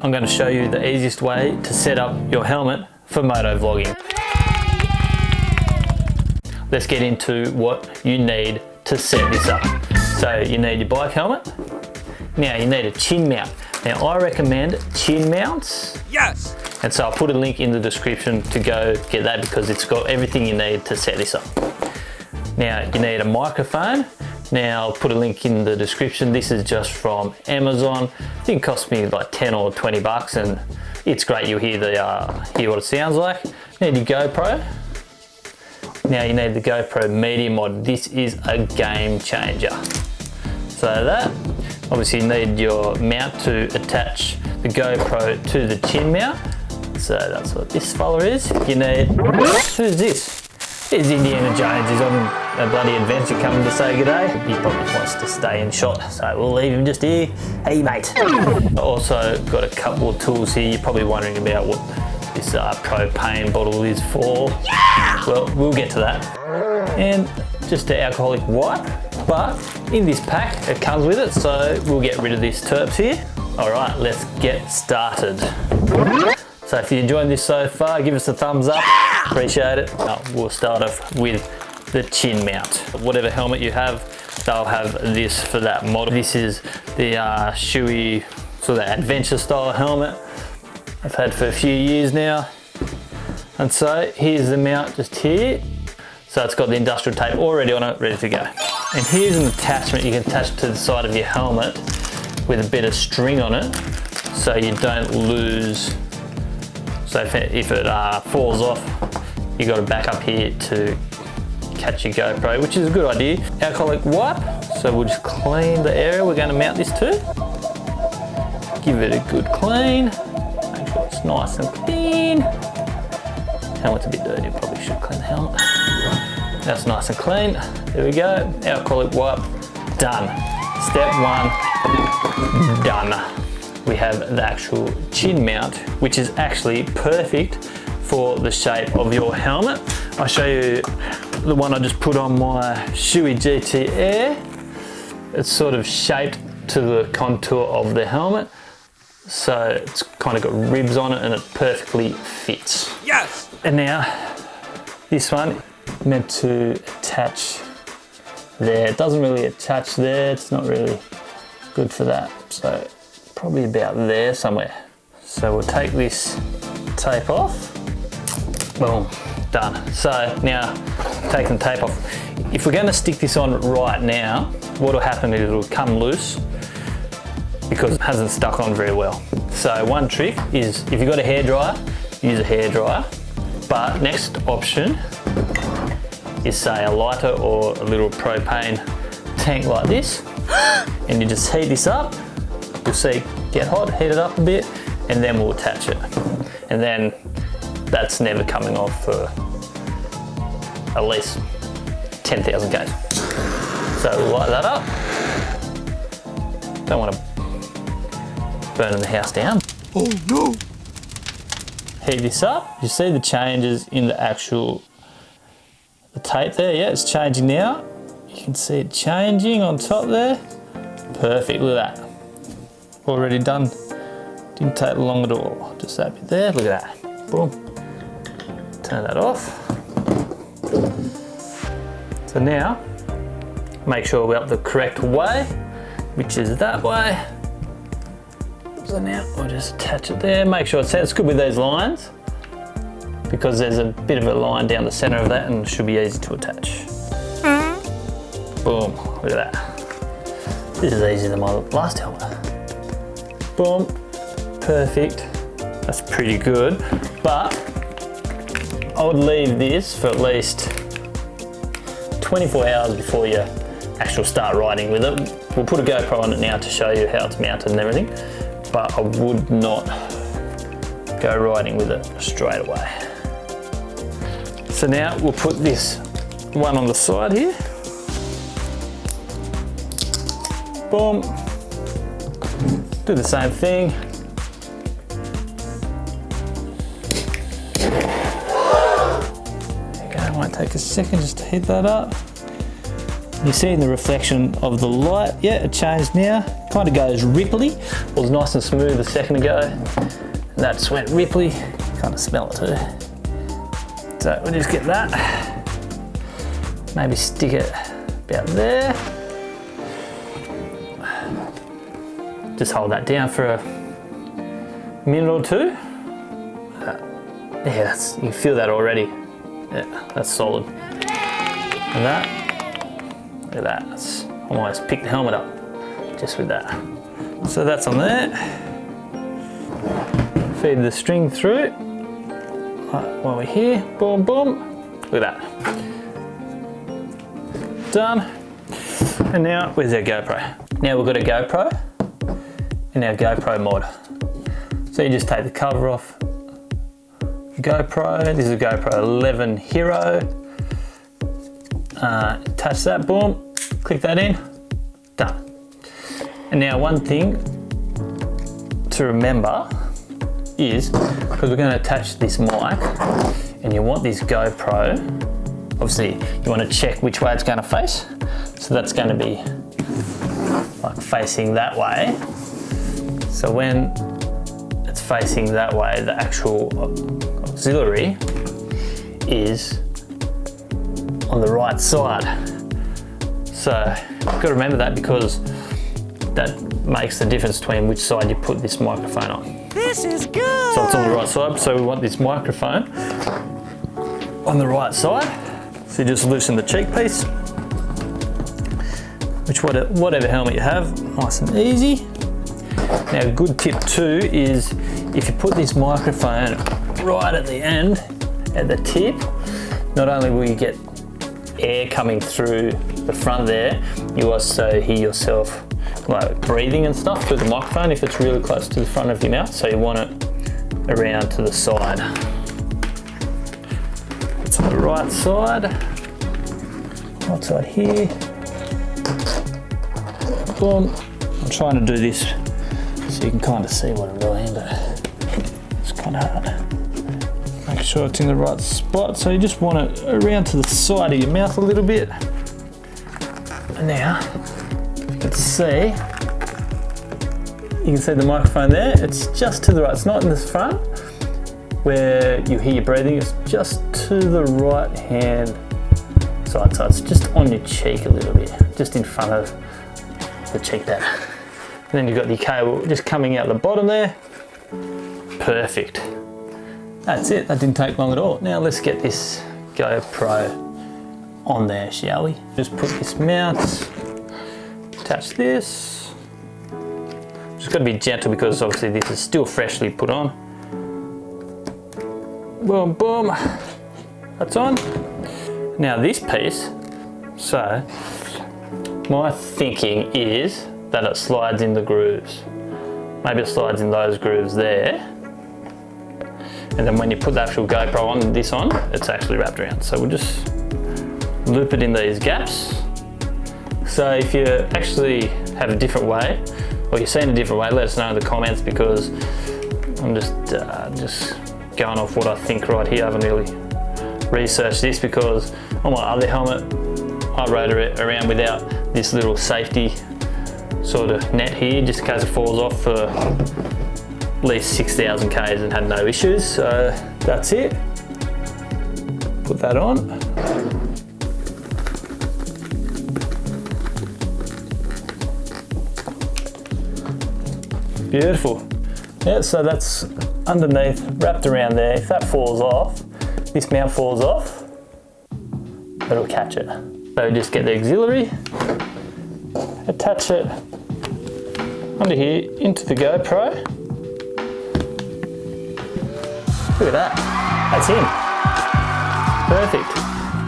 I'm going to show you the easiest way to set up your helmet for moto vlogging. Let's get into what you need to set this up. So you need your bike helmet. Now you need a chin mount. Now I recommend chin mounts. Yes! And so I'll put a link in the description to go get that because it's got everything you need to set this up. Now you need a microphone. Now I'll put a link in the description. This is just from Amazon. I think it cost me like 10 or 20 bucks and it's great. You'll hear what it sounds like. You need your GoPro. Now you need the GoPro Media Mod. This is a game changer. So that, obviously you need your mount to attach the GoPro to the chin mount. So that's what this fella is. You need, who's this? Here's Indiana Jones. He's on a bloody adventure coming to say good day. He probably wants to stay in shot, so we'll leave him just here. Hey mate. I also got a couple of tools here. You're probably wondering about what this propane bottle is for. Yeah! Well, we'll get to that. And just an alcoholic wipe, but in this pack it comes with it, so we'll get rid of this terps here. All right, let's get started. So if you're enjoying this so far, give us a thumbs up, appreciate it. We'll start off with the chin mount. Whatever helmet you have, they'll have this for that model. This is the Shoei sort of adventure style helmet I've had for a few years now. And so here's the mount just here. So it's got the industrial tape already on it, ready to go. And here's an attachment you can attach to the side of your helmet with a bit of string on it so you don't lose. So if it falls off, you got to back up here to catch your GoPro, which is a good idea. Alcoholic wipe, so we'll just clean the area we're going to mount this to. Give it a good clean. Make sure it's nice and clean. Helmet's a bit dirty, probably should clean the helmet. That's nice and clean. There we go. Alcoholic wipe, done. Step one, done. We have the actual chin mount, which is actually perfect for the shape of your helmet. I'll show you the one I just put on my Shoei GT Air. It's sort of shaped to the contour of the helmet. So it's kind of got ribs on it and it perfectly fits. Yes! And now this one meant to attach there. It doesn't really attach there. It's not really good for that. So probably about there somewhere. So we'll take this tape off. Boom, done. So now taking the tape off. If we're going to stick this on right now, what will happen is it'll come loose because it hasn't stuck on very well. So one trick is if you've got a hairdryer, use a hairdryer. But next option is say a lighter or a little propane tank like this. And you just heat this up. You'll see get hot, heat it up a bit, and then we'll attach it. And then that's never coming off for at least 10,000 Ks. So we'll light that up. Don't want to burn the house down. Oh no! Heat this up. You see the changes in the tape there. Yeah, it's changing now. You can see it changing on top there. Perfect, look at that. Already done. Didn't take long at all. Just that bit there, look at that. Boom. Turn that off. So now, make sure we're up the correct way, which is that way. So now we'll just attach it there. Make sure it's good with these lines because there's a bit of a line down the center of that and it should be easy to attach. Boom, look at that. This is easier than my last helmet. Boom, perfect. That's pretty good, but I would leave this for at least 24 hours before you actually start riding with it. We'll put a GoPro on it now to show you how it's mounted and everything, but I would not go riding with it straight away. So now we'll put this one on the side here. Boom. Do the same thing. There you go, it might take a second just to heat that up. You see in the reflection of the light, yeah, it changed now. kind of goes ripply. It was nice and smooth a second ago, and that just went ripply. Kind of smell it too. So we'll just get that. Maybe stick it about there. Just hold that down for a minute or two. Yeah, you can feel that already. Yeah, that's solid. And that, look at that. That's almost picked the helmet up just with that. So that's on there. Feed the string through. Right, while we're here, boom, boom. Look at that. Done. And now, where's our GoPro? Now we've got a GoPro in our GoPro mod. So you just take the cover off the GoPro. This is a GoPro 11 Hero. Attach that, boom, click that in, done. And now one thing to remember is, because we're going to attach this mic, and you want this GoPro, obviously you want to check which way it's going to face. So that's going to be like facing that way. So when it's facing that way, the actual auxiliary is on the right side. So you've got to remember that, because that makes the difference between which side you put this microphone on. This is good! So it's on the right side, so we want this microphone on the right side. So you just loosen the cheek piece, which whatever helmet you have, nice and easy. Now a good tip too is, if you put this microphone right at the end, at the tip, not only will you get air coming through the front there, you also hear yourself like breathing and stuff through the microphone if it's really close to the front of your mouth. So you want it around to the side. It's on the right side here. Boom. I'm trying to do this so you can kind of see what I'm doing, but it's kind of hard. Make sure it's in the right spot. So you just want it around to the side of your mouth a little bit. And now, you can see the microphone there. It's just to the right. It's not in the front where you hear your breathing. It's just to the right hand side. So it's just on your cheek a little bit, just in front of the cheek there. And then you've got your cable just coming out the bottom there. Perfect. That's it. That didn't take long at all. Now let's get this GoPro on there, shall we? Just put this mount, attach this. Just got to be gentle, because obviously this is still freshly put on. Boom, boom. That's on. Now this piece, so my thinking is that it slides in the grooves. Maybe it slides in those grooves there. And then when you put the actual GoPro on, this on, it's actually wrapped around. So we'll just loop it in these gaps. So if you actually have a different way, or you're seeing a different way, let us know in the comments, because I'm just going off what I think right here. I haven't really researched this, because on my other helmet, I rode it around without this little safety sort of net here, just in case it falls off, for at least 6,000 Ks and had no issues. So that's it. Put that on. Beautiful. Yeah, so that's underneath, wrapped around there. If that falls off, this mount falls off, it'll catch it. So just get the auxiliary, attach it under here into the GoPro. Look at that, that's in. Perfect.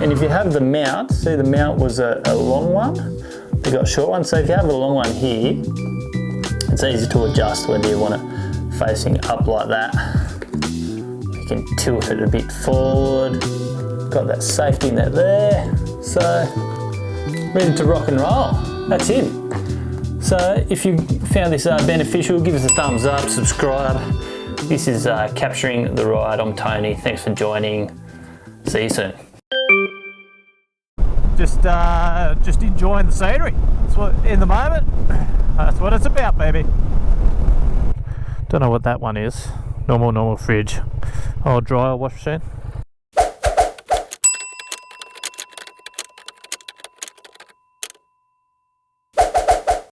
And if you have the mount, see the mount was a long one, they got a short one. So if you have a long one here, it's easy to adjust whether you want it facing up like that. You can tilt it a bit forward. Got that safety net there. So, ready to rock and roll. That's it. So, if you found this beneficial, give us a thumbs up, subscribe. This is Capturing the Ride. I'm Tony. Thanks for joining. See you soon. Just enjoying the scenery. That's what in the moment. That's what it's about, baby. Don't know what that one is. Normal fridge. Oh, dryer, wash machine.